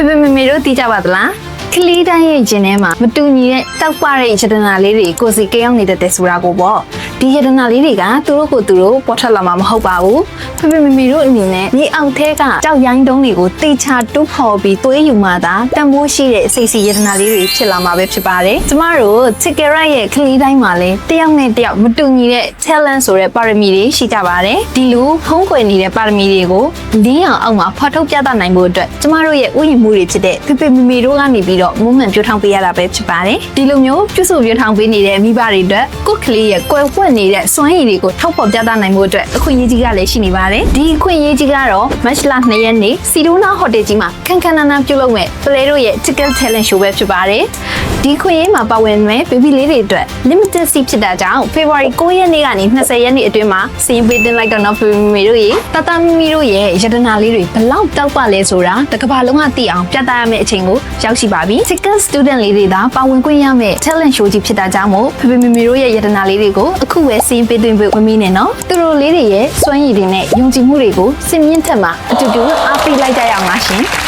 ဖေဖေမေမေတို့သိကြပါသလားကလေးတိုင်းရဲ့ဂျင်းထဲမှာမတူညီတဲ့တောက်ပတဲ့ယတနာလေးတွေကိုစီကြောင်းနေတတ်တယ်ဆိုတာကိုပေါ့ဒီယတနာလေးတွေကသူတို့ကိုသူတို့ပေါ်ထွက်လာမှာမဟုတ်ပါဘူးဖေဖေမေမေတို့အနေနဲ့မြေအောက်ထဲကကြောက်ရိုင်းတုံးတွေကိုတေချာတူးဖော်ပြီးသွေးယူမှသာတန်ဖိုးရှိတဲ့အစိစီယတနာလေးတွေဖြစ်လာမှာပဲဖြစ်ပါတယ်ကျမတို့ချစ်ကရိုက်ရဲ့ကလေးတိုင်းမှာလည်းတယောက်နဲ့တယောက်မတူညီတဲ့ talent ဆိုတဲ့ပါရမီတွေရှိကြပါတယ်ဒီလိုဖုံးကွယ်နေတဲ့ပါရမီတွေကိုလင်းအောင်အောက်မှာဖော်ထုတ်ပြသနိုင်ဖို့အတွက်ကျမတို့ရဲ့ဥယျာဉ်မှုတွေဖြစ်တဲ့ဖေဖေမေမေတို့ကနေပြီးတော့မွမ်းမံပြထောင်ပေးရတာပဲဖြစ်ပါတယ်ဒီလိုမျိုးပြုစုပြထောင်ပေးနေတဲ့မိဘတွေအတွက်ကိုယ့်ကလေးရဲ့ကွယ်ဝှက်နေတဲ့စွမ်းရည်တွေကိုထောက်ဖော်ပြသနိုင်ဖို့အတွက်အခွင့်အရေးကြီးကလည်းရှိနေပါတယ်ဒီအခွင့်အရေးကြီးကတော့မတ်လ2ရက်နေ့စီဒိုနာဟိုတယ်ကြီးမှာခန်းခန်းနာနာပြုလုပ်မဲ့ပလဲတို့ရဲ့ Chicken Talent Show ပဲဖြစ်ပါတယ်ဒီခွင့်ရေးမှာပါဝင်မဲ့ baby လေးတွေအတွက် limited seat ဖြစ်တာကြောင့် February 9 ရက်နေ့ကနေ20ရက်နေ့အတွင်းမှာစီရင်ပေးတင်လိုက်တော့နော် baby မေတို့ရေတတမီမီတို့ရဲ့ယတနာလေးတွေဘလောက်တောက်ပလဲဆိုတာတကဘာလုံးကသိအောင်ပြသရမယ့်အချိန်ကိုရောက်ရှိပါပြီ Chicken student လေးတွေသာပါဝင်ခွင့်ရမယ့် talent show ကြီးဖြစ်တာကြောင့်မို့ baby မေတို့ရဲ့ယတနာလေးတွေကိုအခုပဲစီရင်ပေးသွင်းဖို့မမီနဲ့နော်သူတို့လေးတွေရဲ့စွမ်းရည်တွေနဲ့ယုံကြည်မှုတွေကိုစင်မြင့်ထက်မှာအတူတူအားပေးလိုက်ကြရအောင်ပါရှင်